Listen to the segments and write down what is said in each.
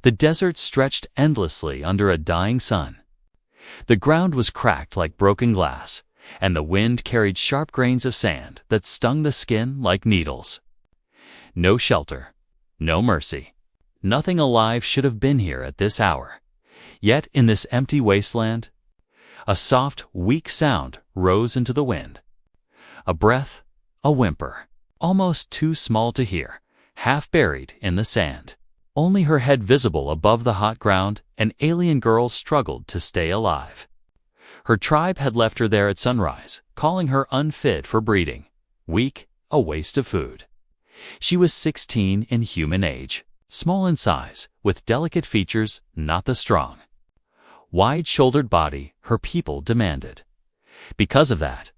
The desert stretched endlessly under a dying sun. The ground was cracked like broken glass, and the wind carried sharp grains of sand that stung the skin like needles. No shelter, no mercy. Nothing alive should have been here at this hour. Yet in this empty wasteland, a soft, weak sound rose into the wind. A breath, a whimper, almost too small to hear, half buried in the sand. Only her head visible above the hot ground, an alien girl struggled to stay alive. Her tribe had left her there at sunrise, calling her unfit for breeding, weak, a waste of food. She was 16 in human age, small in size, with delicate features, not the strong, wide-shouldered body her people demanded. Because of that,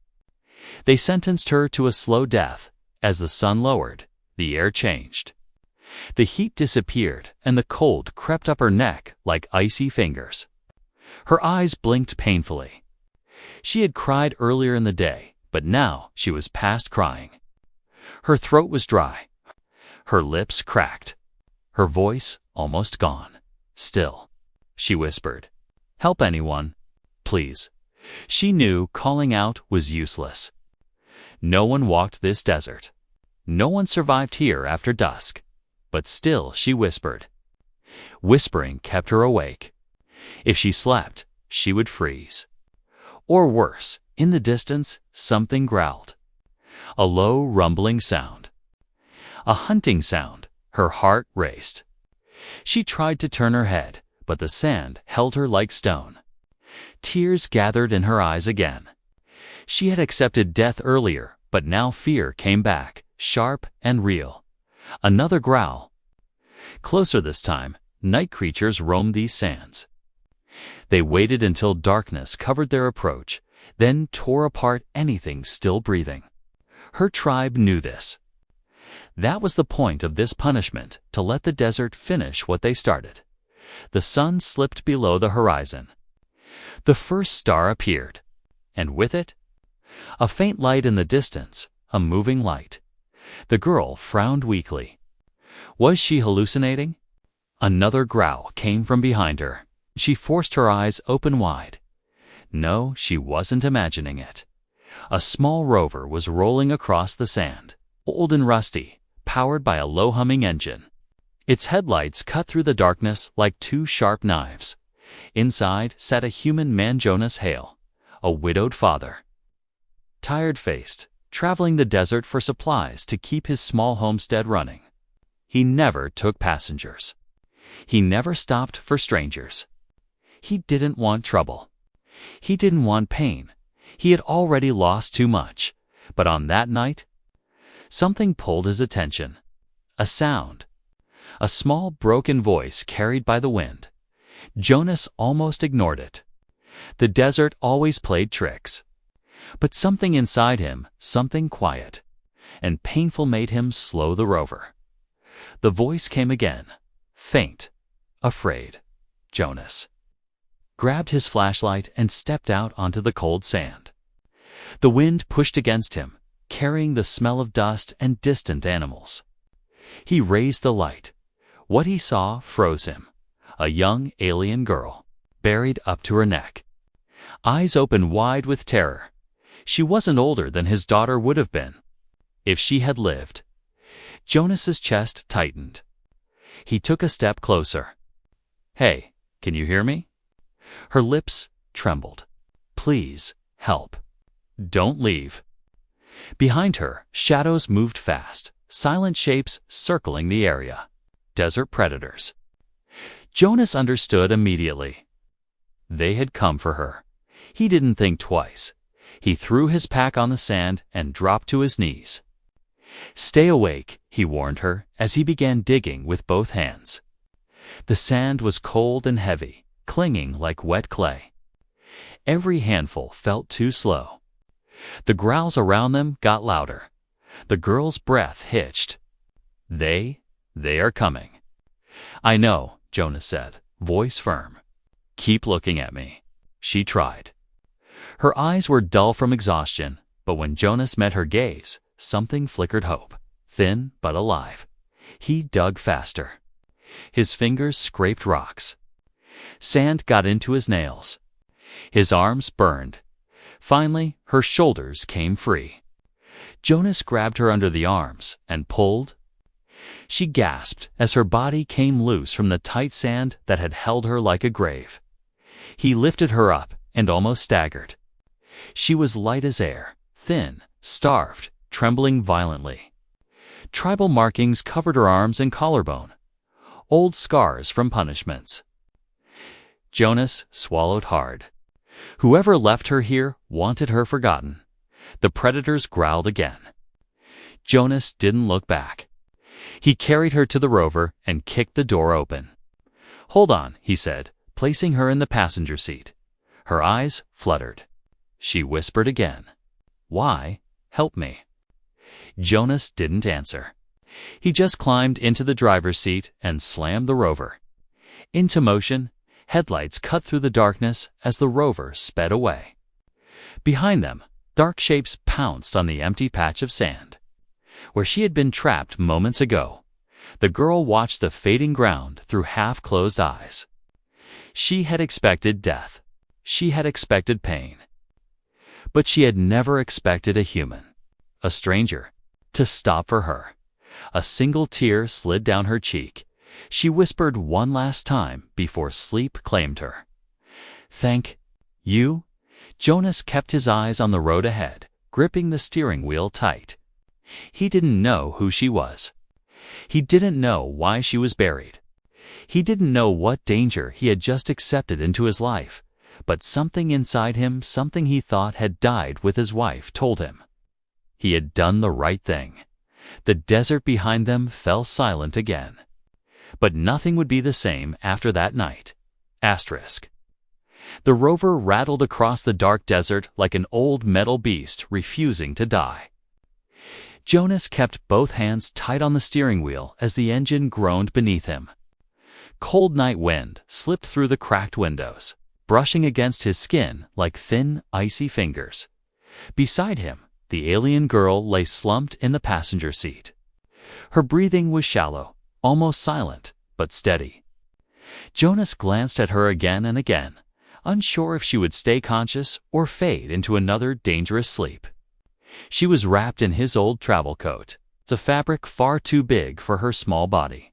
they sentenced her to a slow death. As the sun lowered, the air changed. The heat disappeared, and the cold crept up her neck like icy fingers. Her eyes blinked painfully. She had cried earlier in the day, but now she was past crying. Her throat was dry. Her lips cracked. Her voice almost gone. Still, she whispered, "Help anyone, please." She knew calling out was useless. No one walked this desert. No one survived here after dusk. But still she whispered. Whispering kept her awake. If she slept, she would freeze. Or worse, in the distance, something growled. A low, rumbling sound. A hunting sound. Her heart raced. She tried to turn her head, but the sand held her like stone. Tears gathered in her eyes again. She had accepted death earlier, but now fear came back, sharp and real. Another growl. Closer this time, night creatures roamed these sands. They waited until darkness covered their approach, then tore apart anything still breathing. Her tribe knew this. That was the point of this punishment, to let the desert finish what they started. The sun slipped below the horizon. The first star appeared, and with it, a faint light in the distance, a moving light. The girl frowned weakly. Was she hallucinating? Another growl came from behind her. She forced her eyes open wide. No, she wasn't imagining it. A small rover was rolling across the sand, old and rusty, powered by a low-humming engine. Its headlights cut through the darkness like two sharp knives. Inside sat a human man, Jonas Hale, a widowed father. Tired-faced, traveling the desert for supplies to keep his small homestead running. He never took passengers. He never stopped for strangers. He didn't want trouble. He didn't want pain. He had already lost too much. But on that night, something pulled his attention. A sound. A small broken voice carried by the wind. Jonas almost ignored it. The desert always played tricks. But something inside him, something quiet and painful, made him slow the rover. The voice came again, faint, afraid. Jonas grabbed his flashlight and stepped out onto the cold sand. The wind pushed against him, carrying the smell of dust and distant animals. He raised the light. What he saw froze him. A young alien girl, buried up to her neck. Eyes open wide with terror. She wasn't older than his daughter would have been, if she had lived. Jonas's chest tightened. He took a step closer. "Hey, can you hear me?" Her lips trembled. "Please, help. Don't leave." Behind her, shadows moved fast, silent shapes circling the area. Desert predators. Jonas understood immediately. They had come for her. He didn't think twice. He threw his pack on the sand and dropped to his knees. "Stay awake," he warned her as he began digging with both hands. The sand was cold and heavy, clinging like wet clay. Every handful felt too slow. The growls around them got louder. The girl's breath hitched. They are coming." "I know," Jonas said, voice firm. "Keep looking at me." She tried. Her eyes were dull from exhaustion, but when Jonas met her gaze, something flickered hope, thin but alive. He dug faster. His fingers scraped rocks. Sand got into his nails. His arms burned. Finally, her shoulders came free. Jonas grabbed her under the arms and pulled. She gasped as her body came loose from the tight sand that had held her like a grave. He lifted her up and almost staggered. She was light as air, thin, starved, trembling violently. Tribal markings covered her arms and collarbone, old scars from punishments. Jonas swallowed hard. Whoever left her here wanted her forgotten. The predators growled again. Jonas didn't look back. He carried her to the rover and kicked the door open. "Hold on," he said, placing her in the passenger seat. Her eyes fluttered. She whispered again, "Why? Help me." Jonas didn't answer. He just climbed into the driver's seat and slammed the rover into motion. Headlights cut through the darkness as the rover sped away. Behind them, dark shapes pounced on the empty patch of sand where she had been trapped moments ago. The girl watched the fading ground through half-closed eyes. She had expected death. She had expected pain. But she had never expected a human, a stranger, to stop for her. A single tear slid down her cheek. She whispered one last time before sleep claimed her. "Thank you." Jonas kept his eyes on the road ahead, gripping the steering wheel tight. He didn't know who she was. He didn't know why she was buried. He didn't know what danger he had just accepted into his life, but something inside him, something he thought had died with his wife, told him he had done the right thing. The desert behind them fell silent again. But nothing would be the same after that night. Asterisk. The rover rattled across the dark desert like an old metal beast refusing to die. Jonas kept both hands tight on the steering wheel as the engine groaned beneath him. Cold night wind slipped through the cracked windows, brushing against his skin like thin, icy fingers. Beside him, the alien girl lay slumped in the passenger seat. Her breathing was shallow, almost silent, but steady. Jonas glanced at her again and again, unsure if she would stay conscious or fade into another dangerous sleep. She was wrapped in his old travel coat, the fabric far too big for her small body.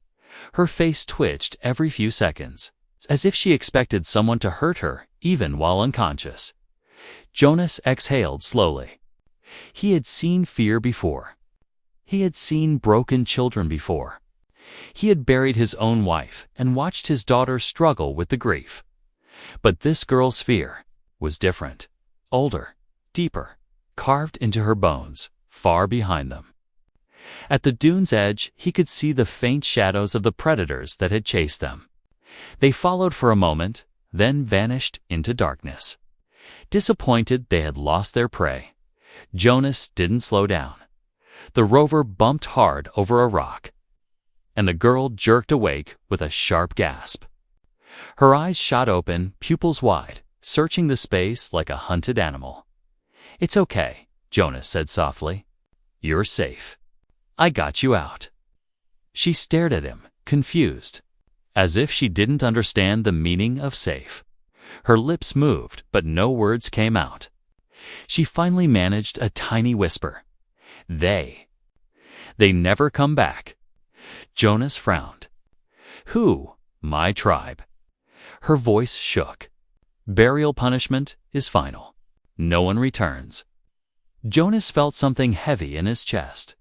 Her face twitched every few seconds, as if she expected someone to hurt her even while unconscious. Jonas exhaled slowly. He had seen fear before. He had seen broken children before. He had buried his own wife and watched his daughter struggle with the grief. But this girl's fear was different, older, deeper, carved into her bones, far behind them. At the dune's edge, he could see the faint shadows of the predators that had chased them. They followed for a moment, then vanished into darkness. Disappointed they had lost their prey, Jonas didn't slow down. The rover bumped hard over a rock, and the girl jerked awake with a sharp gasp. Her eyes shot open, pupils wide, searching the space like a hunted animal. "It's okay," Jonas said softly. "You're safe. I got you out." She stared at him, confused, as if she didn't understand the meaning of safe. Her lips moved, but no words came out. She finally managed a tiny whisper. They never come back." Jonas frowned. "Who?" "My tribe." Her voice shook. "Burial punishment is final. No one returns." Jonas felt something heavy in his chest.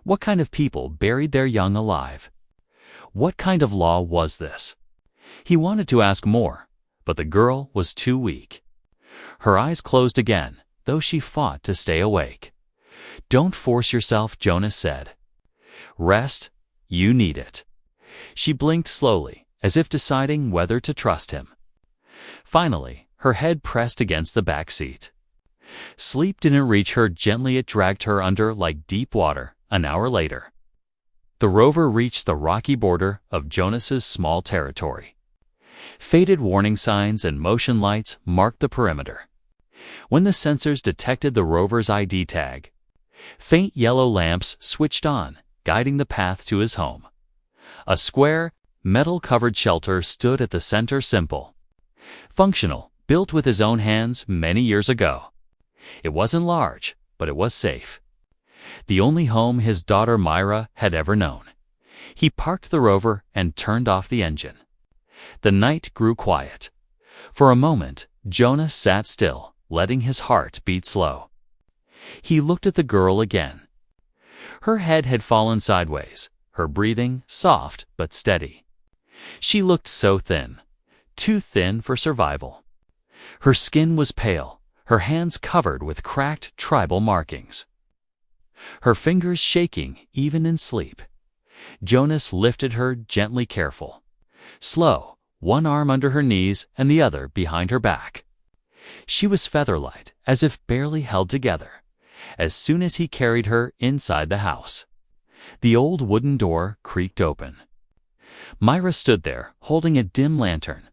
What kind of people buried their young alive? What kind of law was this? He wanted to ask more, but the girl was too weak. Her eyes closed again, though she fought to stay awake. "Don't force yourself," Jonas said. "Rest. You need it." She blinked slowly, as if deciding whether to trust him. Finally, her head pressed against the back seat. Sleep didn't reach her gently. It dragged her under like deep water. An hour later, the rover reached the rocky border of Jonas's small territory. Faded warning signs and motion lights marked the perimeter. When the sensors detected the rover's ID tag, faint yellow lamps switched on, guiding the path to his home. A square, metal-covered shelter stood at the center, simple, functional, built with his own hands many years ago. It wasn't large, but it was safe. The only home his daughter Myra had ever known. He parked the rover and turned off the engine. The night grew quiet. For a moment, Jonas sat still, letting his heart beat slow. He looked at the girl again. Her head had fallen sideways, her breathing soft but steady. She looked so thin, too thin for survival. Her skin was pale, her hands covered with cracked tribal markings. Her fingers shaking even in sleep. Jonas lifted her gently, careful. Slow, one arm under her knees and the other behind her back. She was featherlight, as if barely held together. As soon as he carried her inside the house, the old wooden door creaked open. Myra stood there, holding a dim lantern.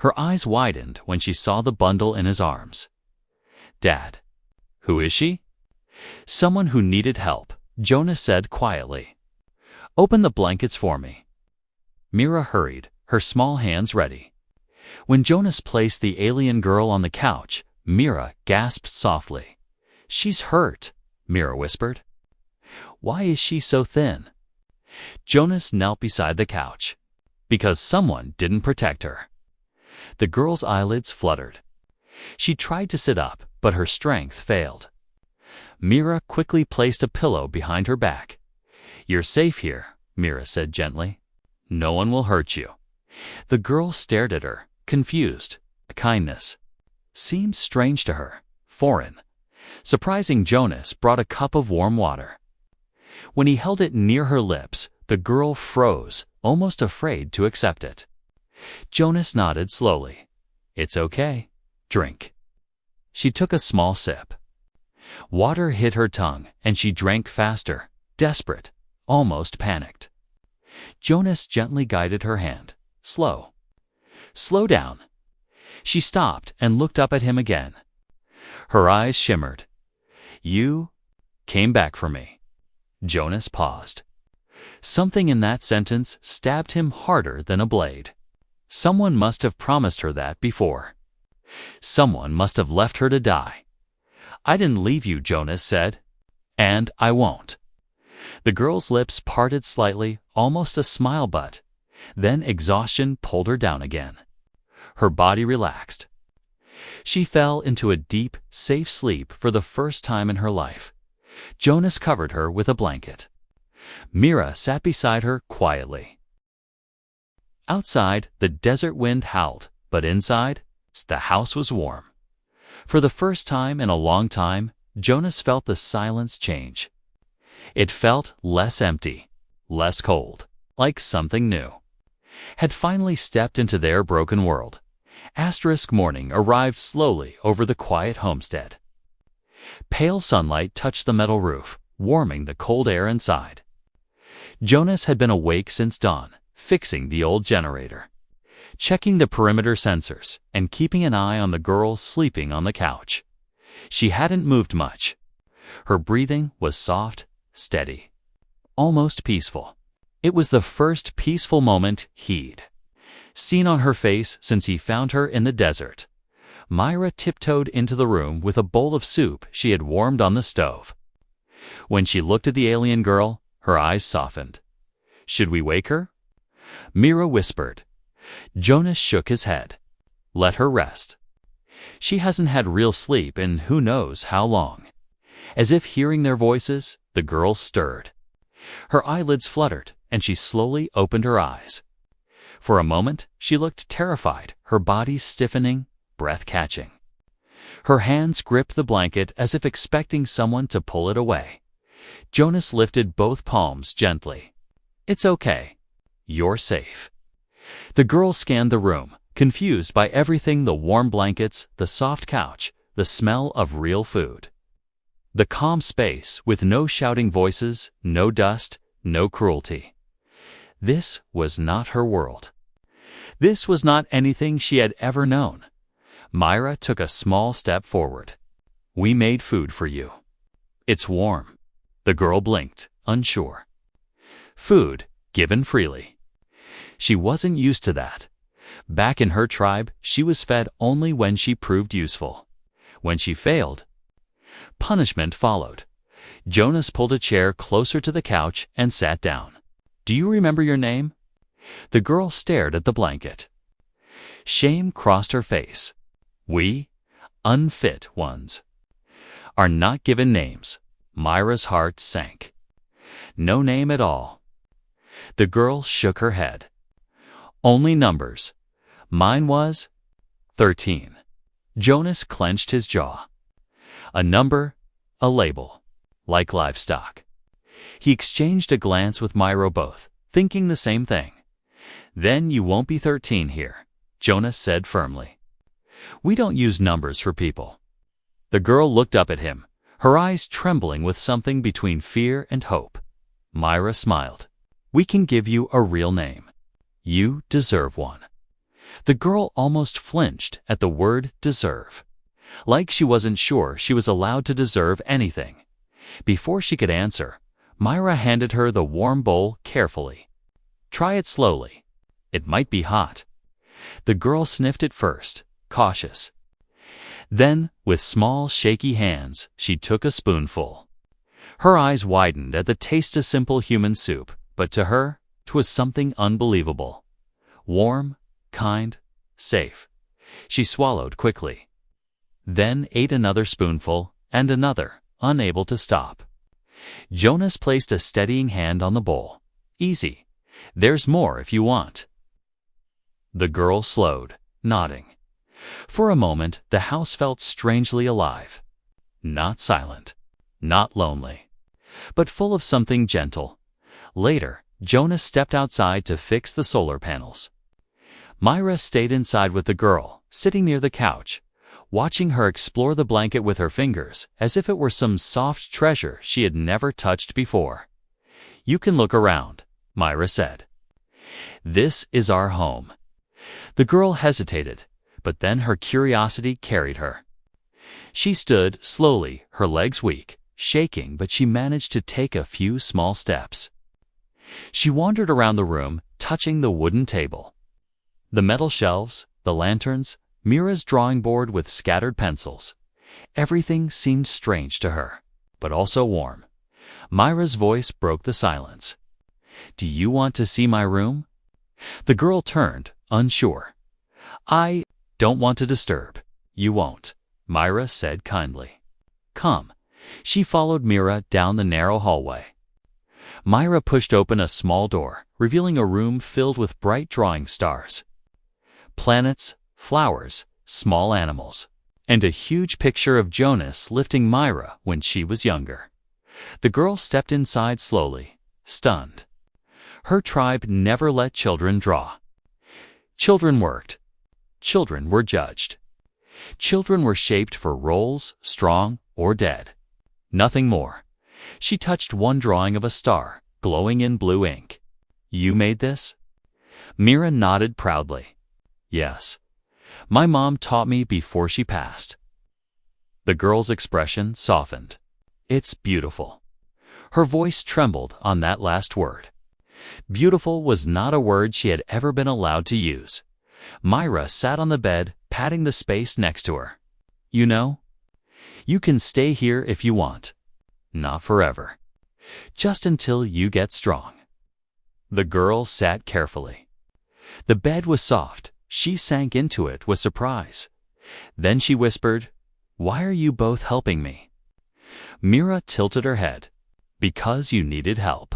Her eyes widened when she saw the bundle in his arms. "Dad." "Who is she?" "Someone who needed help," Jonas said quietly. "Open the blankets for me." Myra hurried, her small hands ready. When Jonas placed the alien girl on the couch, Myra gasped softly. "She's hurt," Myra whispered. "Why is she so thin?" Jonas knelt beside the couch. "Because someone didn't protect her." The girl's eyelids fluttered. She tried to sit up, but her strength failed. Myra quickly placed a pillow behind her back. "You're safe here," Myra said gently. "No one will hurt you." The girl stared at her, confused. A kindness seemed strange to her, foreign. Surprising, Jonas brought a cup of warm water. When he held it near her lips, the girl froze, almost afraid to accept it. Jonas nodded slowly. "It's okay. Drink." She took a small sip. Water hit her tongue, and she drank faster, desperate, almost panicked. Jonas gently guided her hand. "Slow. Slow down." She stopped and looked up at him again. Her eyes shimmered. "You came back for me." Jonas paused. Something in that sentence stabbed him harder than a blade. Someone must have promised her that before. Someone must have left her to die. "I didn't leave you," Jonas said. "And I won't." The girl's lips parted slightly, almost a smile, but then exhaustion pulled her down again. Her body relaxed. She fell into a deep, safe sleep for the first time in her life. Jonas covered her with a blanket. Myra sat beside her quietly. Outside, the desert wind howled, but inside, the house was warm. For the first time in a long time, Jonas felt the silence change. It felt less empty, less cold, like something new had finally stepped into their broken world. Morning arrived slowly over the quiet homestead. Pale sunlight touched the metal roof, warming the cold air inside. Jonas had been awake since dawn, fixing the old generator, checking the perimeter sensors, and keeping an eye on the girl sleeping on the couch. She hadn't moved much. Her breathing was soft, steady, almost peaceful. It was the first peaceful moment he'd seen on her face since he found her in the desert. Myra tiptoed into the room with a bowl of soup she had warmed on the stove. When she looked at the alien girl, her eyes softened. "Should we wake her?" Myra whispered. Jonas shook his head. "Let her rest. She hasn't had real sleep in who knows how long." As if hearing their voices, the girl stirred. Her eyelids fluttered, and she slowly opened her eyes. For a moment, she looked terrified, her body stiffening, breath catching. Her hands gripped the blanket as if expecting someone to pull it away. Jonas lifted both palms gently. "It's okay. You're safe." The girl scanned the room, confused by everything: the warm blankets, the soft couch, the smell of real food. The calm space, with no shouting voices, no dust, no cruelty. This was not her world. This was not anything she had ever known. Myra took a small step forward. "We made food for you. It's warm." The girl blinked, unsure. "Food, given freely." She wasn't used to that. Back in her tribe, she was fed only when she proved useful. When she failed, punishment followed. Jonas pulled a chair closer to the couch and sat down. "Do you remember your name?" The girl stared at the blanket. Shame crossed her face. "We, unfit ones, are not given names." Myra's heart sank. "No name at all." The girl shook her head. "Only numbers. Mine was 13. Jonas clenched his jaw. "A number, a label, like livestock." He exchanged a glance with Myra, both thinking the same thing. "Then you won't be 13 here," Jonas said firmly. "We don't use numbers for people." The girl looked up at him, her eyes trembling with something between fear and hope. Myra smiled. "We can give you a real name. You deserve one." The girl almost flinched at the word deserve, like she wasn't sure she was allowed to deserve anything. Before she could answer, Myra handed her the warm bowl carefully. "Try it slowly. It might be hot." The girl sniffed it first, cautious. Then, with small, shaky hands, she took a spoonful. Her eyes widened at the taste of simple human soup, but to her, 'twas something unbelievable. Warm, kind, safe. She swallowed quickly. Then ate another spoonful, and another, unable to stop. Jonas placed a steadying hand on the bowl. "Easy. There's more if you want." The girl slowed, nodding. For a moment, the house felt strangely alive. Not silent, not lonely, but full of something gentle. Later, Jonas stepped outside to fix the solar panels. Myra stayed inside with the girl, sitting near the couch, watching her explore the blanket with her fingers as if it were some soft treasure she had never touched before. "You can look around," Myra said. "This is our home." The girl hesitated, but then her curiosity carried her. She stood slowly, her legs weak, shaking, but she managed to take a few small steps. She wandered around the room, touching the wooden table, the metal shelves, the lanterns, Mira's drawing board with scattered pencils. Everything seemed strange to her, but also warm. Myra's voice broke the silence. "Do you want to see my room?" The girl turned, unsure. "I don't want to disturb." "You won't," Myra said kindly. "Come." She followed Mira down the narrow hallway. Myra pushed open a small door, revealing a room filled with bright drawing stars, planets, flowers, small animals, and a huge picture of Jonas lifting Myra when she was younger. The girl stepped inside slowly, stunned. Her tribe never let children draw. Children worked. Children were judged. Children were shaped for roles, strong or dead. Nothing more. She touched one drawing of a star, glowing in blue ink. "You made this?" Mira nodded proudly. "Yes. My mom taught me before she passed." The girl's expression softened. "It's beautiful." Her voice trembled on that last word. Beautiful was not a word she had ever been allowed to use. Myra sat on the bed, patting the space next to her. "You know, you can stay here if you want. Not forever. Just until you get strong." The girl sat carefully. The bed was soft. She sank into it with surprise. Then she whispered, "Why are you both helping me?" Mira tilted her head. "Because you needed help."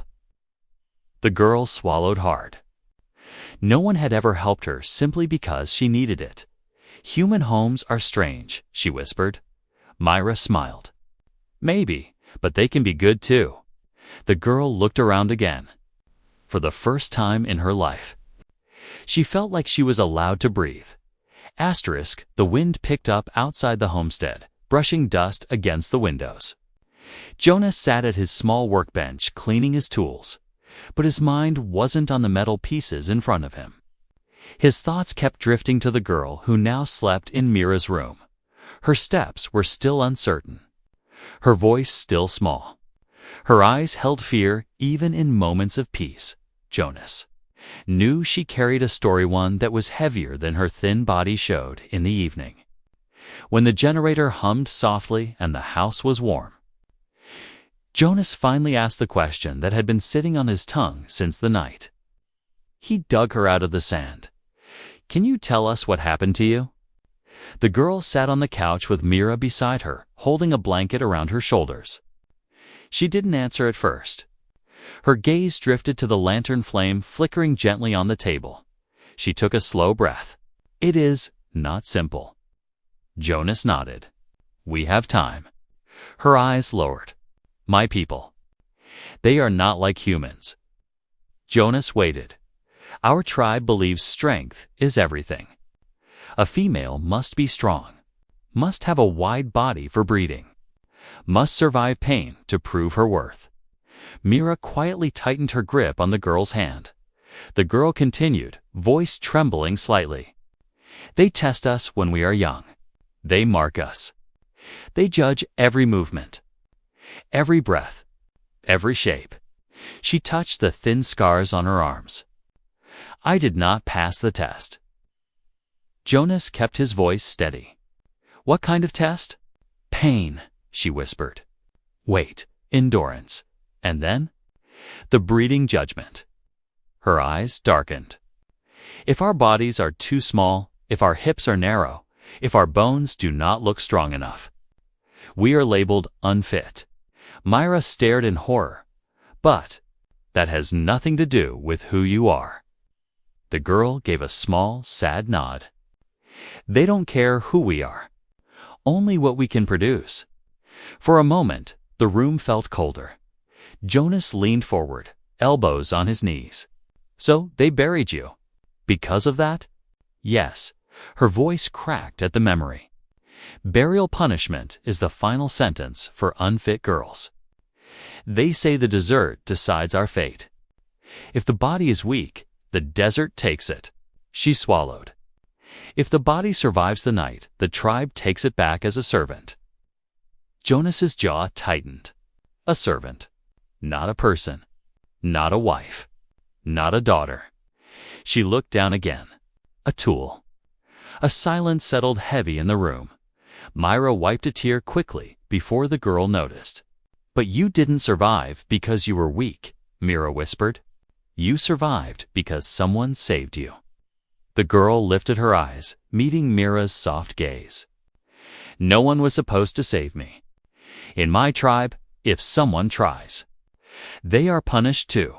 The girl swallowed hard. No one had ever helped her simply because she needed it. "Human homes are strange," she whispered. Myra smiled. "Maybe, but they can be good too." The girl looked around again. For the first time in her life, she felt like she was allowed to breathe. The wind picked up outside the homestead, brushing dust against the windows. Jonas sat at his small workbench cleaning his tools, but his mind wasn't on the metal pieces in front of him. His thoughts kept drifting to the girl who now slept in Mira's room. Her steps were still uncertain, her voice still small. Her eyes held fear even in moments of peace. Jonas. knew she carried a story, one that was heavier than her thin body showed in the evening. When the generator hummed softly and the house was warm, Jonas finally asked the question that had been sitting on his tongue since the night. He dug her out of the sand. "Can you tell us what happened to you?" The girl sat on the couch with Mira beside her, holding a blanket around her shoulders. She didn't answer at first. Her gaze drifted to the lantern flame flickering gently on the table. She took a slow breath. "It is not simple." Jonas nodded. "We have time." Her eyes lowered. "My people. They are not like humans." Jonas waited. "Our tribe believes strength is everything. A female must be strong, must have a wide body for breeding, must survive pain to prove her worth." Mira quietly tightened her grip on the girl's hand. The girl continued, voice trembling slightly. "They test us when we are young. They mark us. They judge every movement, every breath, every shape." She touched the thin scars on her arms. "I did not pass the test." Jonas kept his voice steady. "What kind of test?" "Pain," she whispered. "Wait, endurance. And then? The breeding judgment." Her eyes darkened. "If our bodies are too small, if our hips are narrow, if our bones do not look strong enough, we are labeled unfit." Myra stared in horror. "But that has nothing to do with who you are." The girl gave a small, sad nod. "They don't care who we are, only what we can produce." For a moment, the room felt colder. Jonas leaned forward, elbows on his knees. "So they buried you? Because of that?" "Yes." Her voice cracked at the memory. "Burial punishment is the final sentence for unfit girls. They say the desert decides our fate. If the body is weak, the desert takes it." She swallowed. "If the body survives the night, the tribe takes it back as a servant." Jonas's jaw tightened. A servant. Not a person. Not a wife. Not a daughter. She looked down again. A tool. A silence settled heavy in the room. Myra wiped a tear quickly before the girl noticed. "But you didn't survive because you were weak," Mira whispered. "You survived because someone saved you." The girl lifted her eyes, meeting Mira's soft gaze. "No one was supposed to save me. In my tribe, if someone tries, they are punished too."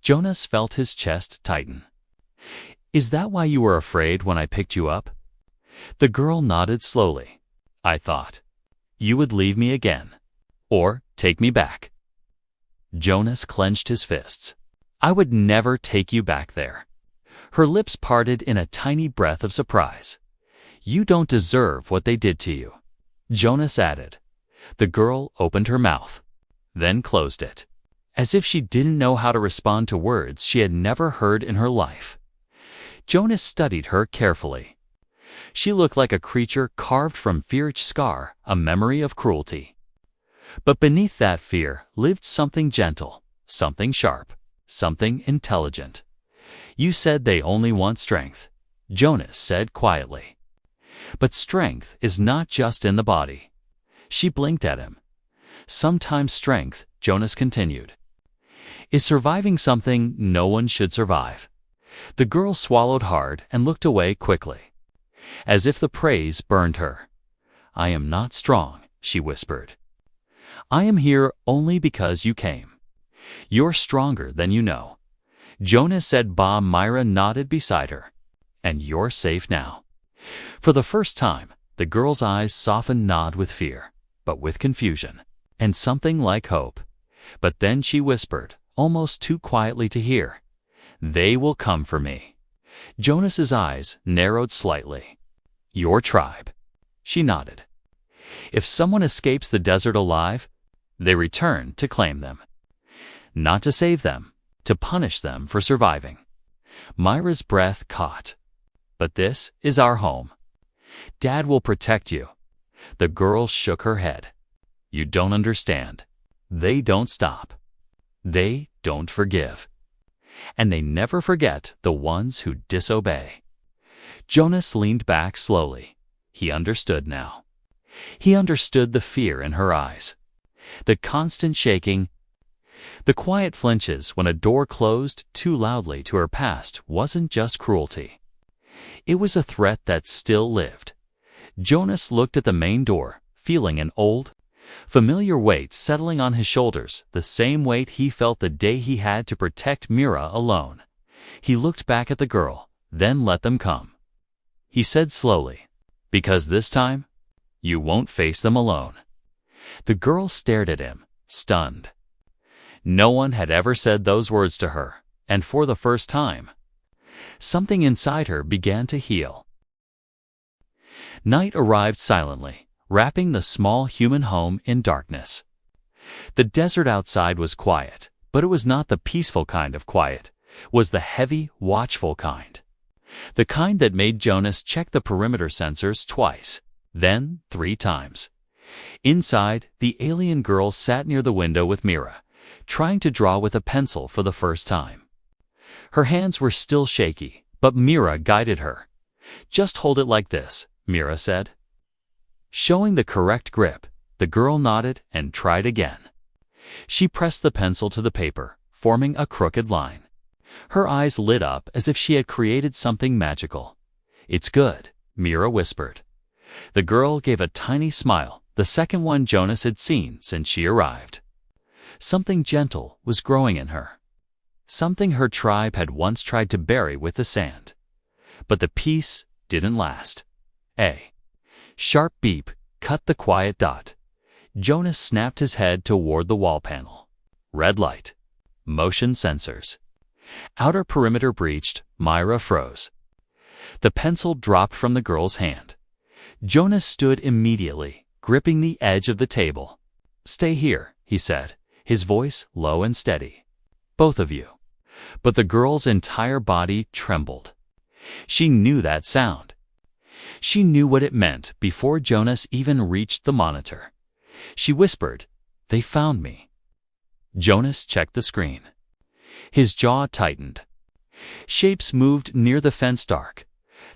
Jonas felt his chest tighten. "Is that why you were afraid when I picked you up?" The girl nodded slowly. "I thought you would leave me again, or take me back." Jonas clenched his fists. "I would never take you back there." Her lips parted in a tiny breath of surprise. "You don't deserve what they did to you," Jonas added. The girl opened her mouth, then closed it, as if she didn't know how to respond to words she had never heard in her life. Jonas studied her carefully. She looked like a creature carved from fierce scar, a memory of cruelty. But beneath that fear lived something gentle, something sharp, something intelligent. "You said they only want strength," Jonas said quietly. "But strength is not just in the body." She blinked at him. "Sometimes strength," Jonas continued, "is surviving something no one should survive." The girl swallowed hard and looked away quickly, as if the praise burned her. "I am not strong," she whispered. "I am here only because you came. You're stronger than you know." Jonas said, "Ba." Myra nodded beside her. "And you're safe now." For the first time, the girl's eyes softened not with fear, but with confusion, and something like hope. But then she whispered, almost too quietly to hear, "They will come for me." Jonas's eyes narrowed slightly. "Your tribe." She nodded. "If someone escapes the desert alive, they return to claim them. Not to save them, to punish them for surviving." Myra's breath caught. "But this is our home. Dad will protect you." The girl shook her head. "You don't understand. They don't stop. They don't forgive." and they never forget the ones who disobey. Jonas leaned back slowly. He understood now. He understood the fear in her eyes, the constant shaking, the quiet flinches when a door closed too loudly to her past wasn't just cruelty. It was a threat that still lived. Jonas looked at the main door, feeling an old, familiar weight settling on his shoulders, the same weight he felt the day he had to protect Mira alone. He looked back at the girl, then let them come. He said slowly, "Because this time, you won't face them alone." The girl stared at him, stunned. No one had ever said those words to her, and for the first time, something inside her began to heal. Night arrived silently, wrapping the small human home in darkness. The desert outside was quiet, but it was not the peaceful kind of quiet, it was the heavy, watchful kind. The kind that made Jonas check the perimeter sensors twice, then 3 times. Inside, the alien girl sat near the window with Mira, trying to draw with a pencil for the first time. Her hands were still shaky, but Mira guided her. "Just hold it like this," Mira said. Showing the correct grip, the girl nodded and tried again. She pressed the pencil to the paper, forming a crooked line. Her eyes lit up as if she had created something magical. "It's good," Mira whispered. The girl gave a tiny smile, the second one Jonas had seen since she arrived. Something gentle was growing in her. Something her tribe had once tried to bury with the sand. But the peace didn't last. A sharp beep cut the quiet dot. Jonas snapped his head toward the wall panel. Red light. Motion sensors. Outer perimeter breached. Myra froze. The pencil dropped from the girl's hand. Jonas stood immediately, gripping the edge of the table. "Stay here," he said, his voice low and steady. "Both of you." But the girl's entire body trembled. She knew that sound. She knew what it meant before Jonas even reached the monitor. She whispered, "They found me." Jonas checked the screen. His jaw tightened. Shapes moved near the fence dark.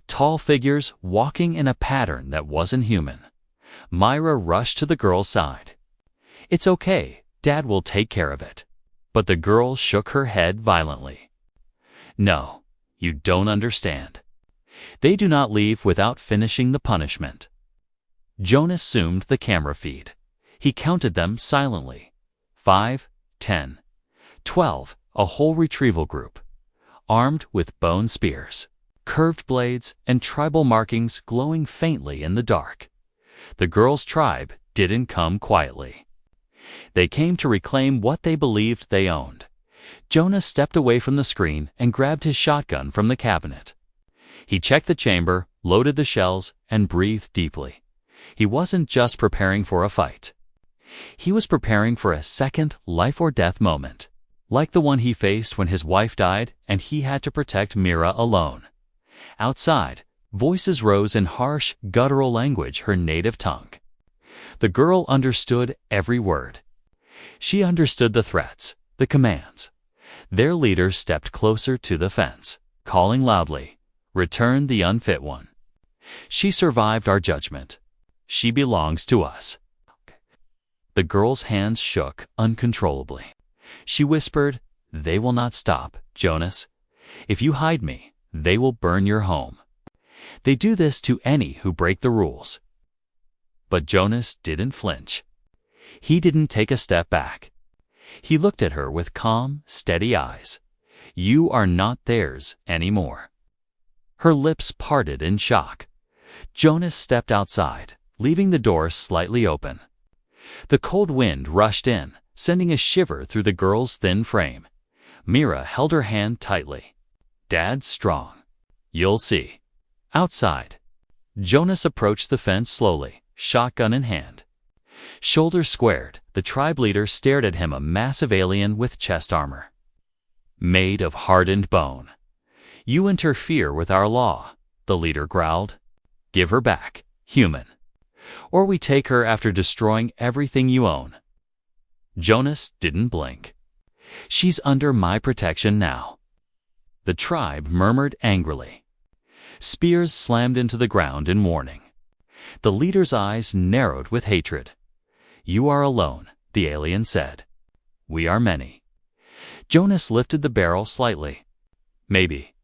Tall figures walking in a pattern that wasn't human. Myra rushed to the girl's side. "It's okay, Dad will take care of it." But the girl shook her head violently. "No, you don't understand. They do not leave without finishing the punishment." Jonas zoomed the camera feed. He counted them silently. 5, 10, 12, a whole retrieval group, armed with bone spears, curved blades, and tribal markings glowing faintly in the dark. The girl's tribe didn't come quietly. They came to reclaim what they believed they owned. Jonas stepped away from the screen and grabbed his shotgun from the cabinet. He checked the chamber, loaded the shells, and breathed deeply. He wasn't just preparing for a fight. He was preparing for a second life-or-death moment, like the one he faced when his wife died and he had to protect Mira alone. Outside, voices rose in harsh, guttural language, her native tongue. The girl understood every word. She understood the threats, the commands. Their leader stepped closer to the fence, calling loudly, "Return the unfit one. She survived our judgment. She belongs to us." The girl's hands shook uncontrollably. She whispered, "They will not stop, Jonas. If you hide me, they will burn your home. They do this to any who break the rules." But Jonas didn't flinch. He didn't take a step back. He looked at her with calm, steady eyes. "You are not theirs anymore." Her lips parted in shock. Jonas stepped outside, leaving the door slightly open. The cold wind rushed in, sending a shiver through the girl's thin frame. Mira held her hand tightly. "Dad's strong. You'll see." Outside, Jonas approached the fence slowly, shotgun in hand. Shoulders squared, the tribe leader stared at him, a massive alien with chest armor, made of hardened bone. "You interfere with our law," the leader growled. "Give her back, human. Or we take her after destroying everything you own." Jonas didn't blink. "She's under my protection now. The tribe murmured angrily. Spears slammed into the ground in warning. The leader's eyes narrowed with hatred. "You are alone," the alien said. "We are many." Jonas lifted the barrel slightly. "Maybe.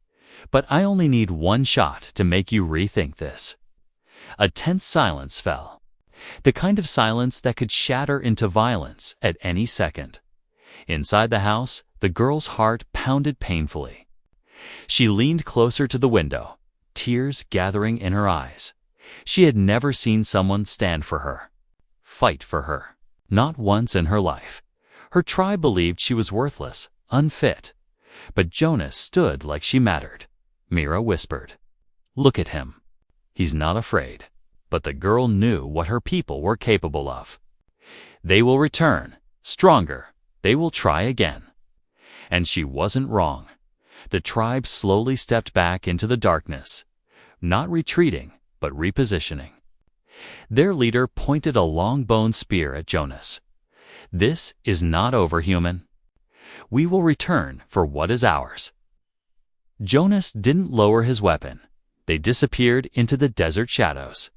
But I only need one shot to make you rethink this." A tense silence fell. The kind of silence that could shatter into violence at any second. Inside the house, the girl's heart pounded painfully. She leaned closer to the window, tears gathering in her eyes. She had never seen someone stand for her, fight for her. Not once in her life. Her tribe believed she was worthless, unfit. But Jonas stood like she mattered. Mira whispered, "Look at him. He's not afraid." But the girl knew what her people were capable of. They will return, stronger. They will try again. And she wasn't wrong. The tribe slowly stepped back into the darkness, not retreating, but repositioning. Their leader pointed a long-boned spear at Jonas. "This is not over, human. We will return for what is ours." Jonas didn't lower his weapon. They disappeared into the desert shadows.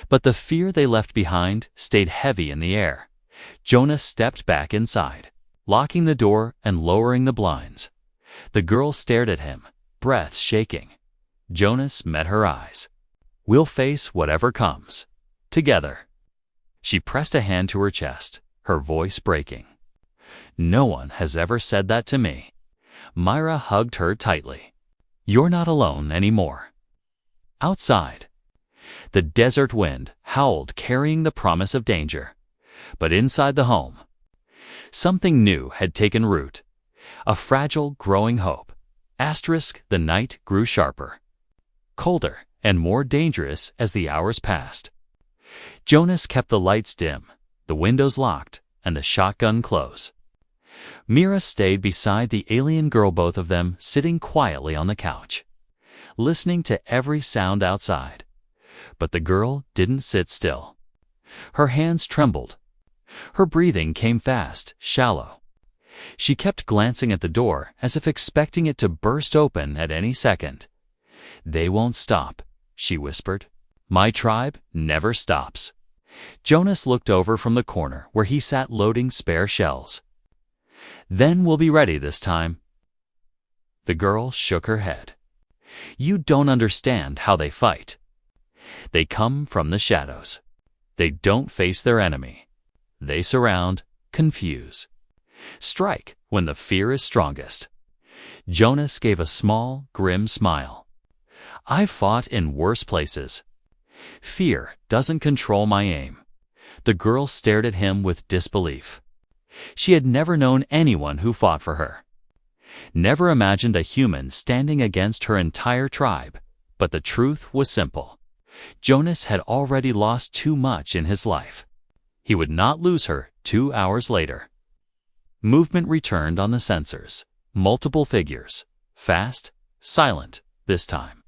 But the fear they left behind stayed heavy in the air. Jonas stepped back inside, locking the door and lowering the blinds. The girl stared at him, breath shaking. Jonas met her eyes. "We'll face whatever comes. Together." She pressed a hand to her chest, her voice breaking. "No one has ever said that to me." Myra hugged her tightly. "You're not alone anymore." Outside, the desert wind howled, carrying the promise of danger. But inside the home, something new had taken root. A fragile, growing hope. The night grew sharper, colder, and more dangerous as the hours passed. Jonas kept the lights dim, the windows locked, and the shotgun close. Mira stayed beside the alien girl, both of them sitting quietly on the couch, listening to every sound outside. But the girl didn't sit still. Her hands trembled. Her breathing came fast, shallow. She kept glancing at the door as if expecting it to burst open at any second. "They won't stop," she whispered. "My tribe never stops." Jonas looked over from the corner where he sat loading spare shells. "Then we'll be ready this time." The girl shook her head. "You don't understand how they fight. They come from the shadows. They don't face their enemy. They surround, confuse, strike when the fear is strongest." Jonas gave a small, grim smile. "I've fought in worse places. Fear doesn't control my aim." The girl stared at him with disbelief. She had never known anyone who fought for her. Never imagined a human standing against her entire tribe. But the truth was simple. Jonas had already lost too much in his life. He would not lose her 2 hours later. Movement returned on the sensors. Multiple figures. Fast, silent this time.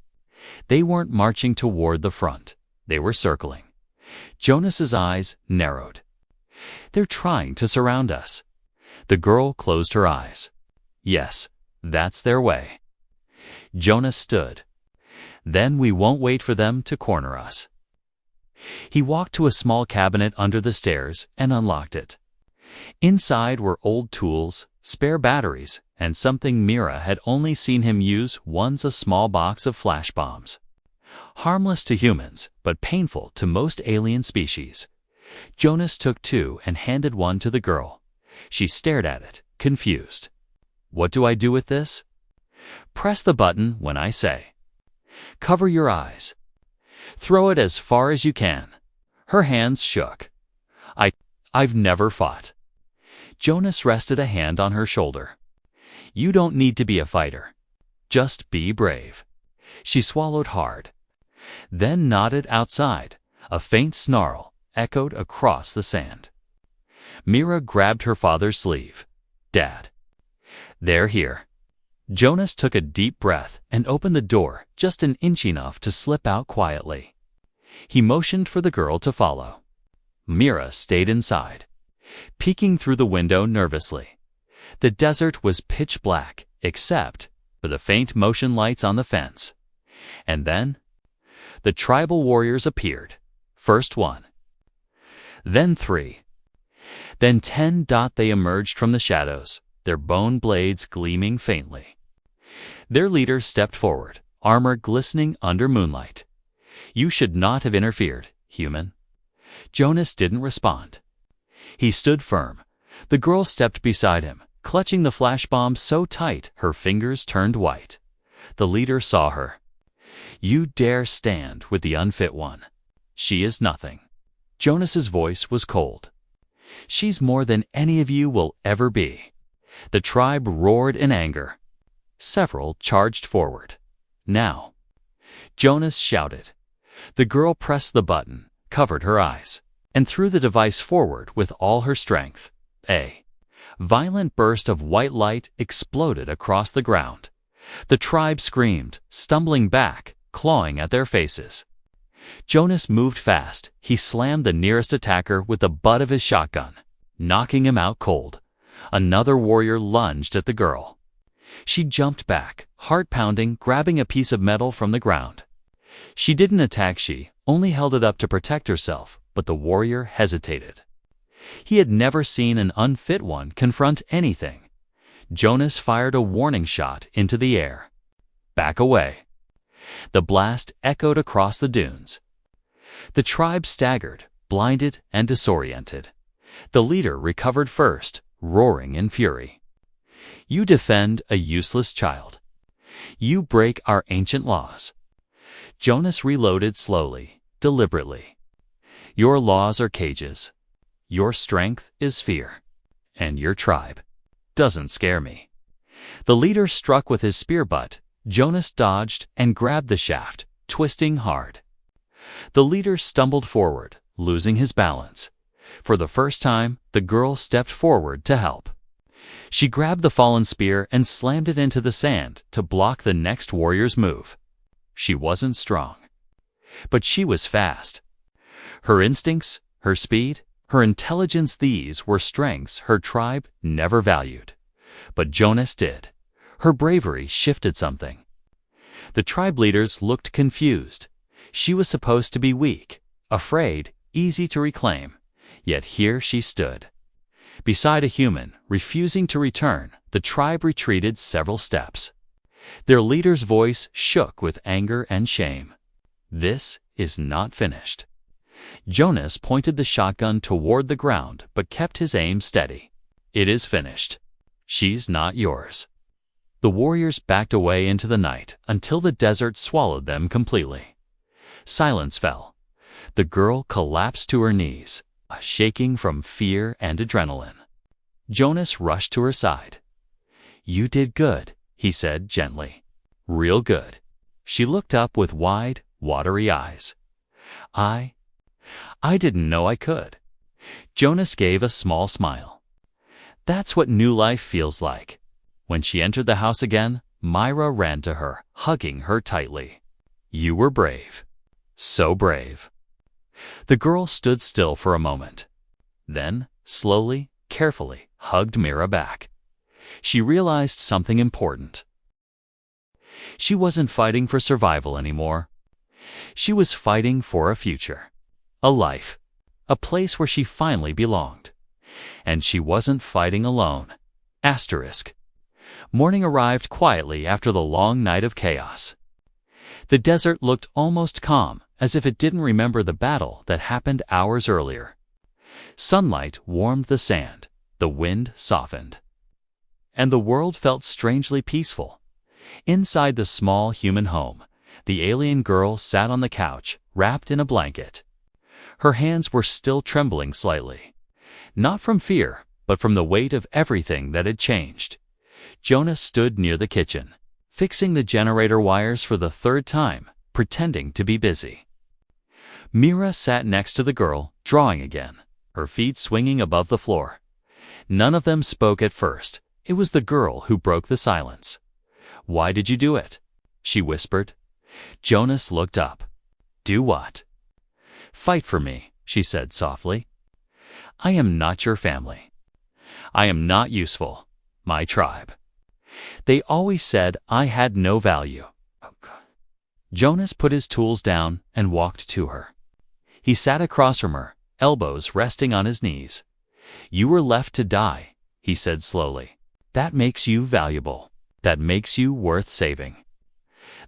They weren't marching toward the front. They were circling. Jonas's eyes narrowed. "They're trying to surround us." The girl closed her eyes. "Yes, that's their way." Jonas stood. "Then we won't wait for them to corner us." He walked to a small cabinet under the stairs and unlocked it. Inside were old tools, spare batteries, and something Mira had only seen him use once, a small box of flash bombs. Harmless to humans, but painful to most alien species. Jonas took 2 and handed one to the girl. She stared at it, confused. "What do I do with this?" "Press the button when I say. Cover your eyes. Throw it as far as you can." Her hands shook. I've never fought." Jonas rested a hand on her shoulder. "You don't need to be a fighter. Just be brave." She swallowed hard, then nodded outside. A faint snarl echoed across the sand. Mira grabbed her father's sleeve. "Dad." "They're here." Jonas took a deep breath and opened the door just an inch enough to slip out quietly. He motioned for the girl to follow. Mira stayed inside, peeking through the window nervously. The desert was pitch black, except for the faint motion lights on the fence. And then, the tribal warriors appeared. First 1, then 3, then 10. They emerged from the shadows, their bone blades gleaming faintly. Their leader stepped forward, armor glistening under moonlight. "You should not have interfered, human." Jonas didn't respond. He stood firm. The girl stepped beside him, clutching the flash bomb so tight her fingers turned white. The leader saw her. "You dare stand with the unfit one. She is nothing." Jonas's voice was cold. "She's more than any of you will ever be." The tribe roared in anger. Several charged forward. "Now!" Jonas shouted. The girl pressed the button, covered her eyes, and threw the device forward with all her strength. A violent burst of white light exploded across the ground. The tribe screamed, stumbling back, clawing at their faces. Jonas moved fast. He slammed the nearest attacker with the butt of his shotgun, knocking him out cold. Another warrior lunged at the girl. She jumped back, heart pounding, grabbing a piece of metal from the ground. She didn't attack, she only held it up to protect herself, but the warrior hesitated. He had never seen an unfit one confront anything. Jonas fired a warning shot into the air. "Back away." The blast echoed across the dunes. The tribe staggered, blinded and disoriented. The leader recovered first, roaring in fury. "You defend a useless child. You break our ancient laws." Jonas reloaded slowly, deliberately. "Your laws are cages. Your strength is fear. And your tribe doesn't scare me." The leader struck with his spear butt. Jonas dodged and grabbed the shaft, twisting hard. The leader stumbled forward, losing his balance. For the first time, the girl stepped forward to help. She grabbed the fallen spear and slammed it into the sand to block the next warrior's move. She wasn't strong, but she was fast. Her instincts, her speed, her intelligence, these were strengths her tribe never valued. But Jonas did. Her bravery shifted something. The tribe leaders looked confused. She was supposed to be weak, afraid, easy to reclaim. Yet here she stood. Beside a human, refusing to return, the tribe retreated several steps. Their leader's voice shook with anger and shame. "This is not finished." Jonas pointed the shotgun toward the ground but kept his aim steady. "It is finished. She's not yours." The warriors backed away into the night until the desert swallowed them completely. Silence fell. The girl collapsed to her knees, shaking from fear and adrenaline. Jonas rushed to her side. "You did good," he said gently. "Real good." She looked up with wide, watery eyes. I didn't know I could." Jonas gave a small smile. "That's what new life feels like." When she entered the house again, Myra ran to her, hugging her tightly. "You were brave. So brave." The girl stood still for a moment. Then, slowly, carefully, hugged Myra back. She realized something important. She wasn't fighting for survival anymore. She was fighting for a future. A life. A place where she finally belonged. And she wasn't fighting alone. Asterisk. Morning arrived quietly after the long night of chaos. The desert looked almost calm, as if it didn't remember the battle that happened hours earlier. Sunlight warmed the sand. The wind softened. And the world felt strangely peaceful. Inside the small human home, the alien girl sat on the couch, wrapped in a blanket. Her hands were still trembling slightly. Not from fear, but from the weight of everything that had changed. Jonas stood near the kitchen, fixing the generator wires for the third time, pretending to be busy. Myra sat next to the girl, drawing again, her feet swinging above the floor. None of them spoke at first. It was the girl who broke the silence. "Why did you do it?" she whispered. Jonas looked up. "Do what?" "Fight for me," she said softly. "I am not your family. I am not useful. My tribe. They always said I had no value. Jonas put his tools down and walked to her. He sat across from her, elbows resting on his knees. "You were left to die," he said slowly. "That makes you valuable. That makes you worth saving."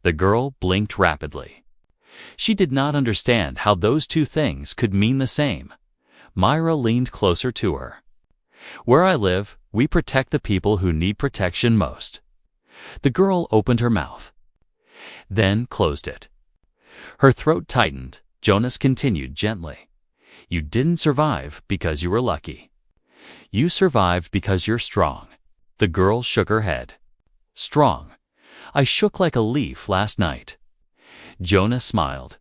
The girl blinked rapidly. She did not understand how those two things could mean the same. Myra leaned closer to her. "Where I live, we protect the people who need protection most." The girl opened her mouth, then closed it. Her throat tightened. Jonas continued gently. "You didn't survive because you were lucky. You survived because you're strong." The girl shook her head. "Strong? I shook like a leaf last night." Jonas smiled.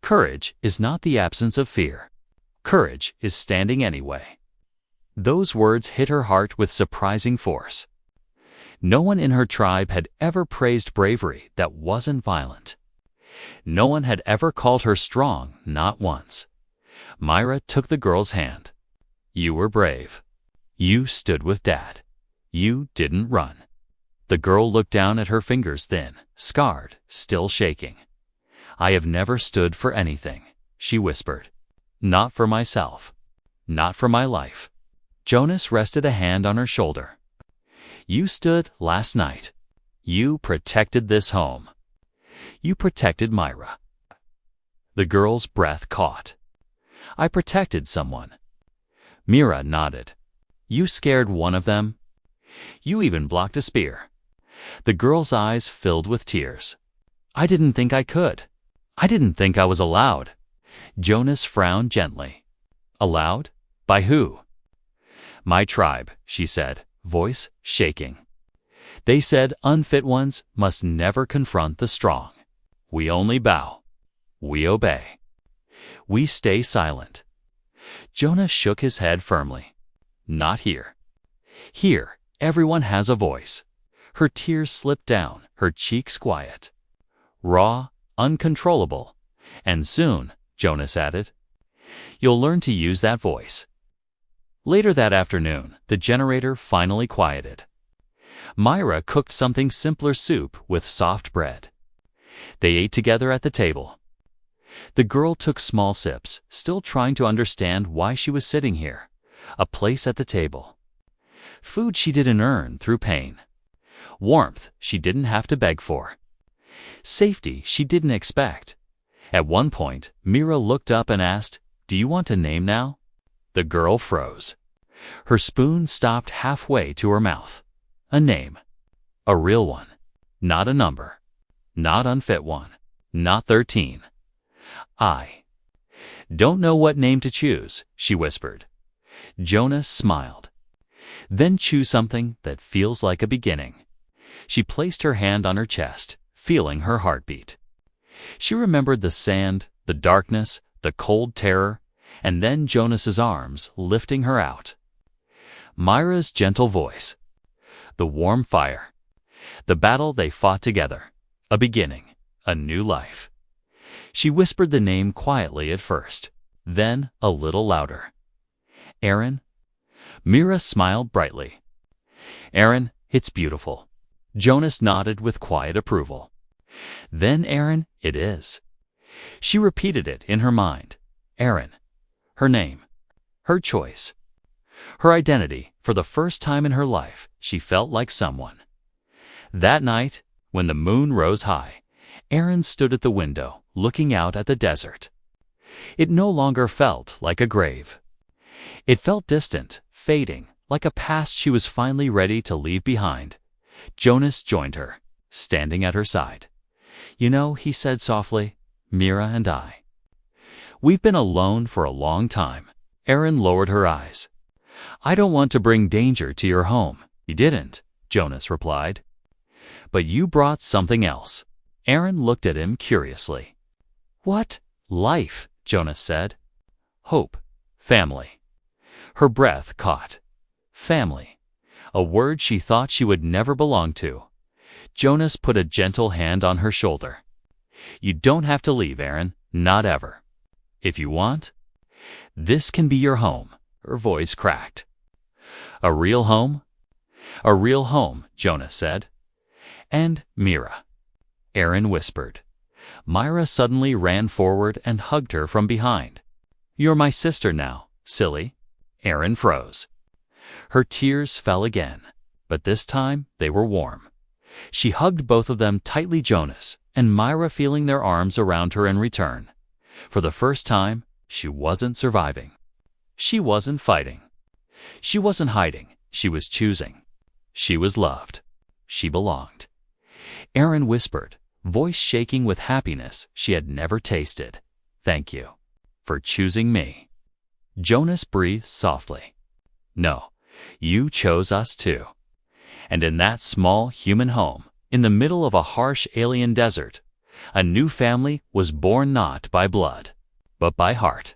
"Courage is not the absence of fear. Courage is standing anyway." Those words hit her heart with surprising force. No one in her tribe had ever praised bravery that wasn't violent. No one had ever called her strong, not once. Myra took the girl's hand. "You were brave. You stood with Dad. You didn't run." The girl looked down at her fingers, thin, scarred, still shaking. "I have never stood for anything," she whispered. "Not for myself. Not for my life." Jonas rested a hand on her shoulder. "You stood last night. You protected this home. You protected Myra." The girl's breath caught. "I protected someone." Myra nodded. "You scared one of them? You even blocked a spear." The girl's eyes filled with tears. "I didn't think I could. I didn't think I was allowed." Jonas frowned gently. "Allowed? By who?" "My tribe," she said, voice shaking. "They said unfit ones must never confront the strong. We only bow. We obey. We stay silent." Jonas shook his head firmly. "Not here. Here, everyone has a voice." Her tears slipped down, her cheeks quiet. "Raw, uncontrollable. And soon," Jonas added, "you'll learn to use that voice." Later that afternoon, the generator finally quieted. Myra cooked something simpler, soup with soft bread. They ate together at the table. The girl took small sips, still trying to understand why she was sitting here, a place at the table. Food she didn't earn through pain. Warmth she didn't have to beg for. Safety she didn't expect. At one point, Myra looked up and asked, "Do you want a name now?" The girl froze. Her spoon stopped halfway to her mouth. A name. A real one. Not a number. Not unfit one. Not 13. "I don't know what name to choose," she whispered. Jonas smiled. "Then choose something that feels like a beginning." She placed her hand on her chest, feeling her heartbeat. She remembered the sand, the darkness, the cold terror, and then Jonas's arms lifting her out. Myra's gentle voice. The warm fire. The battle they fought together. A beginning. A new life. She whispered the name quietly at first, then a little louder. "Aaron?" Myra smiled brightly. "Aaron, it's beautiful." Jonas nodded with quiet approval. "Then Aaron it is." She repeated it in her mind. Aaron. Her name. Her choice. Her identity. For the first time in her life, she felt like someone. That night, when the moon rose high, Aaron stood at the window, looking out at the desert. It no longer felt like a grave. It felt distant, fading, like a past she was finally ready to leave behind. Jonas joined her, standing at her side. "You know," he said softly, "Myra and I. We've been alone for a long time." Aaron lowered her eyes. "I don't want to bring danger to your home." "You didn't," Jonas replied. "But you brought something else." Aaron looked at him curiously. "What?" "Life," Jonas said. "Hope. Family." Her breath caught. Family. A word she thought she would never belong to. Jonas put a gentle hand on her shoulder. "You don't have to leave, Aaron. Not ever. If you want, this can be your home." Her voice cracked. "A real home?" "A real home," Jonas said. "And Mira," Aaron whispered. Myra suddenly ran forward and hugged her from behind. "You're my sister now, silly." Aaron froze. Her tears fell again, but this time they were warm. She hugged both of them tightly, Jonas and Myra feeling their arms around her in return. For the first time, she wasn't surviving. She wasn't fighting. She wasn't hiding. She was choosing. She was loved. She belonged. Aaron whispered, voice shaking with happiness she had never tasted, "Thank you for choosing me." Jonas breathed softly. "No, you chose us too." And in that small human home, in the middle of a harsh alien desert, a new family was born not by blood, but by heart.